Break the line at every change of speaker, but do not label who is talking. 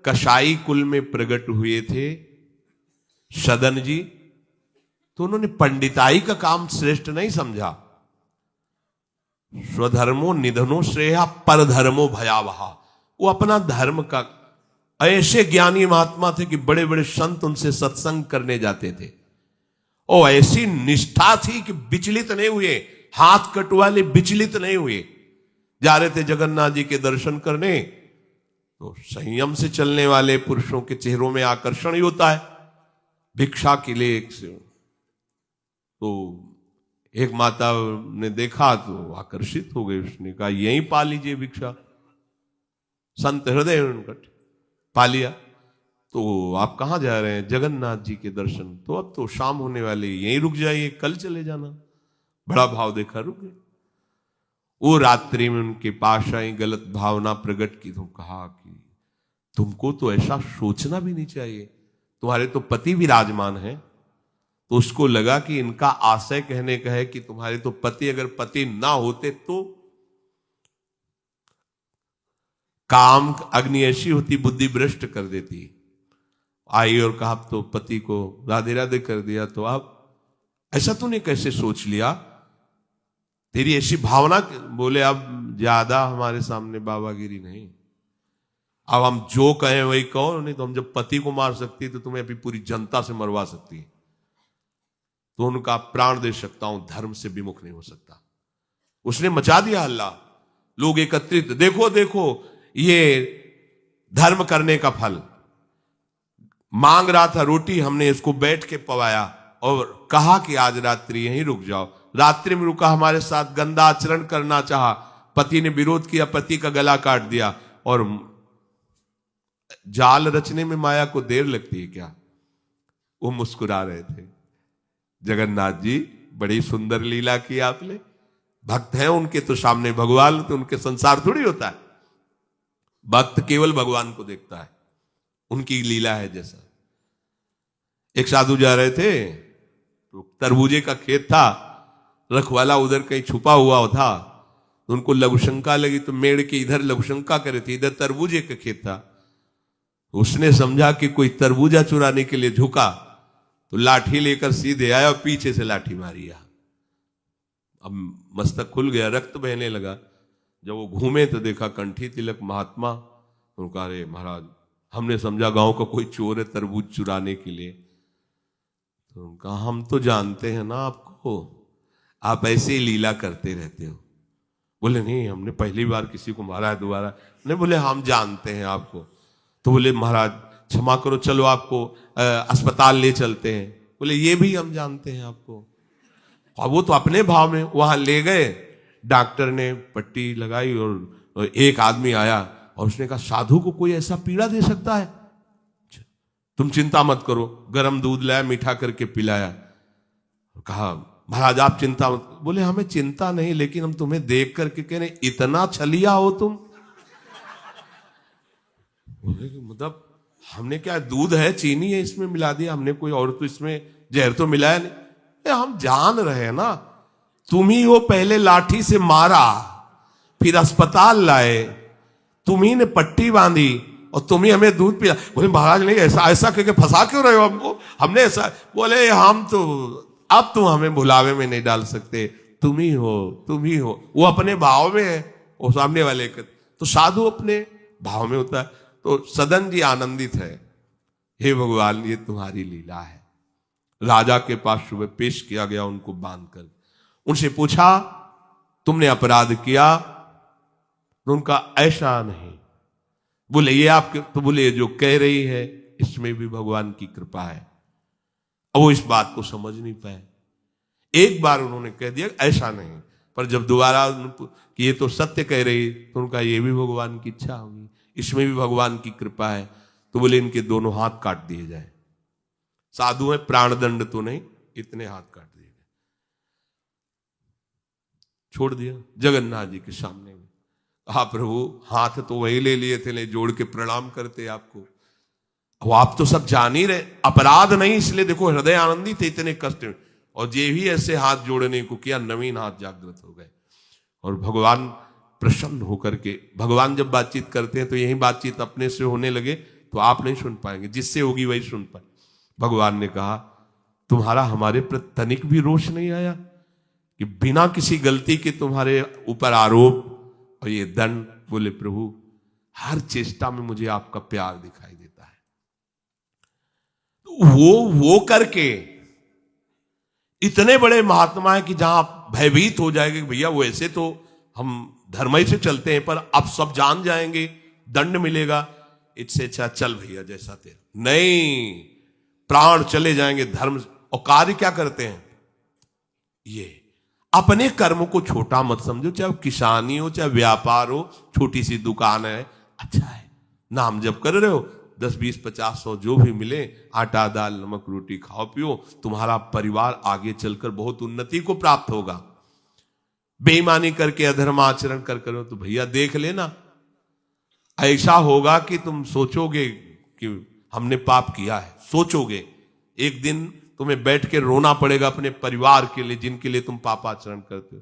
कसाई कुल में प्रकट हुए थे सदन जी, तो उन्होंने पंडिताई का काम श्रेष्ठ नहीं समझा। स्वधर्मो निधनो श्रेया परधर्मो भयावहा। वो अपना धर्म का, ऐसे ज्ञानी महात्मा थे कि बड़े बड़े संत उनसे सत्संग करने जाते थे, और ऐसी निष्ठा थी कि विचलित नहीं हुए, हाथ कटवाले विचलित नहीं हुए। जा रहे थे जगन्नाथ जी के दर्शन करने, तो संयम से चलने वाले पुरुषों के चेहरों में आकर्षण ही होता है। भिक्षा के लिए एक माता ने देखा तो आकर्षित हो गई, उसने कहा यहीं पा लीजिए भिक्षा। संत हृदय उनकट पा लिया। तो आप कहां जा रहे हैं? जगन्नाथ जी के दर्शन। तो अब तो शाम होने वाली, यहीं रुक जाइए, कल चले जाना। बड़ा भाव देखा, रुक गए। वो रात्रि में उनके पास आई, गलत भावना प्रकट की, तो कहा कि तुमको तो ऐसा सोचना भी नहीं चाहिए, तुम्हारे तो पति विराजमान है। तो उसको लगा कि इनका आशय कहने का है कि तुम्हारे तो पति, अगर पति ना होते तो काम अग्नि ऐसी होती, बुद्धि भ्रष्ट कर देती। आई और कहा तो पति को राधे राधे कर दिया, तो अब ऐसा तूने कैसे सोच लिया, तेरी ऐसी भावना। बोले अब ज्यादा हमारे सामने बाबागिरी नहीं, अब हम जो कहें वही कहो, नहीं तो हम जब पति को मार सकती है तो तुम्हें अभी पूरी जनता से मरवा सकती है, तो उनका प्राण दे सकता हूं, धर्म से विमुख नहीं हो सकता। उसने मचा दिया हल्ला, लोग एकत्रित, देखो देखो ये धर्म करने का फल। मांग रहा था रोटी, हमने इसको बैठ के पवाया और कहा कि आज रात्रि यहीं रुक जाओ। रात्रि में रुका, हमारे साथ गंदा आचरण करना चाहा, पति ने विरोध किया, पति का गला काट दिया। और जाल रचने में माया को देर लगती है क्या? वो मुस्कुरा रहे थे। जगन्नाथ जी बड़ी सुंदर लीला की आपने, भक्त हैं उनके तो सामने भगवान, तो उनके संसार थोड़ी होता है। भक्त केवल भगवान को देखता है, उनकी लीला है जैसा। एक साधु जा रहे थे, तो तरबूजे का खेत था, रखवाला उधर कहीं छुपा हुआ था, तो उनको लघुशंका लगी, तो मेड़ के इधर लघुशंका करे थे, इधर तरबूजे का खेत था। उसने समझा कि कोई तरबूजा चुराने के लिए झुका, तो लाठी लेकर सीधे आया और पीछे से लाठी मारी। अब मस्तक खुल गया, रक्त बहने लगा। जब वो घूमे तो देखा कंठी तिलक महात्मा। उनका अरे महाराज, हमने समझा गांव का कोई चोर है तरबूज चुराने के लिए। तो उनका हम तो जानते हैं ना आपको, आप ऐसे ही लीला करते रहते हो। बोले नहीं, हमने पहली बार किसी को मारा है, दोबारा नहीं। बोले हम जानते हैं आपको। तो बोले महाराज क्षमा करो, चलो आपको अस्पताल ले चलते हैं। बोले ये भी हम जानते हैं आपको। और वो तो अपने भाव में वहां ले गए, डॉक्टर ने पट्टी लगाई और एक आदमी आया और उसने कहा साधु को कोई ऐसा पीड़ा दे सकता है? तुम चिंता मत करो। गर्म दूध लाया, मीठा करके पिलाया। कहा महाराज आप चिंता मत। बोले हमें चिंता नहीं, लेकिन हम तुम्हें देख करके कह रहे इतना छलिया हो तुम। मतलब हमने क्या, दूध है, चीनी है, इसमें मिला दिया हमने, कोई और तो इसमें जहर तो मिलाया नहीं। हम जान रहे हैं ना, तुम ही हो पहले लाठी से मारा, फिर अस्पताल लाए, तुम ही ने पट्टी बांधी और तुम ही हमें दूध पिला। बोले महाराज नहीं, ऐसा ऐसा करके फंसा क्यों रहे हो हमको, हमने ऐसा। बोले हम तो अब तुम हमें भुलावे में नहीं डाल सकते, तुम ही हो, तुम ही हो। वो अपने भाव में है, वो सामने वाले का तो साधु अपने भाव में होता है। तो सदन जी आनंदित है, हे भगवान ये तुम्हारी लीला है। राजा के पास सुबह पेश किया गया उनको बांधकर। उनसे पूछा तुमने अपराध किया? तो उनका ऐसा नहीं। बोले ये आपके, तो बोले ये जो कह रही है इसमें भी भगवान की कृपा है। अब वो इस बात को समझ नहीं पाए। एक बार उन्होंने कह दिया ऐसा नहीं, पर जब दोबारा कि ये तो सत्य कह रही, तो उनका ये भी भगवान की इच्छा होगी, इसमें भी भगवान की कृपा है। तो बोले इनके दोनों हाथ काट दिए जाए। साधु है, प्राण दंड तो नहीं, इतने हाथ काट दिए गए, छोड़ दिया जगन्नाथ जी के सामने में। हाँ प्रभु, हाथ तो वही ले लिए थे, ले जोड़ के प्रणाम करते आपको। अब आप तो सब जान ही रहे, अपराध नहीं, इसलिए देखो हृदय आनंदित थे इतने कष्ट में। और ये भी ऐसे हाथ जोड़ने को किया, नवीन हाथ जागृत हो गए। और भगवान प्रसन्न होकर के, भगवान जब बातचीत करते हैं तो यही बातचीत अपने से होने लगे तो आप नहीं सुन पाएंगे, जिससे होगी वही सुन पाए। भगवान ने कहा तुम्हारा हमारे प्रति तनिक भी रोष नहीं आया कि बिना किसी गलती के तुम्हारे ऊपर आरोप और ये दंड। बोले प्रभु हर चेष्टा में मुझे आपका प्यार दिखाई देता है। तो वो करके इतने बड़े महात्मा है कि जहां भयभीत हो जाएंगे भैया वो ऐसे तो हम धर्म ही से चलते हैं, पर अब सब जान जाएंगे, दंड मिलेगा, इससे अच्छा चल भैया जैसा तेरा। नहीं, प्राण चले जाएंगे धर्म। और कार्य क्या करते हैं, ये अपने कर्म को छोटा मत समझो, चाहे किसानी हो चाहे व्यापार हो, छोटी सी दुकान है, अच्छा है, नाम जप कर रहे हो, 10 20 50 100 जो भी मिले, आटा दाल नमक रोटी खाओ पियो, तुम्हारा परिवार आगे चलकर बहुत उन्नति को प्राप्त होगा। बेईमानी करके अधर्म आचरण कर करो तो भैया देख लेना, ऐसा होगा कि तुम सोचोगे कि हमने पाप किया है। सोचोगे एक दिन तुम्हें बैठ के रोना पड़ेगा अपने परिवार के लिए जिनके लिए तुम पापाचरण करते हो।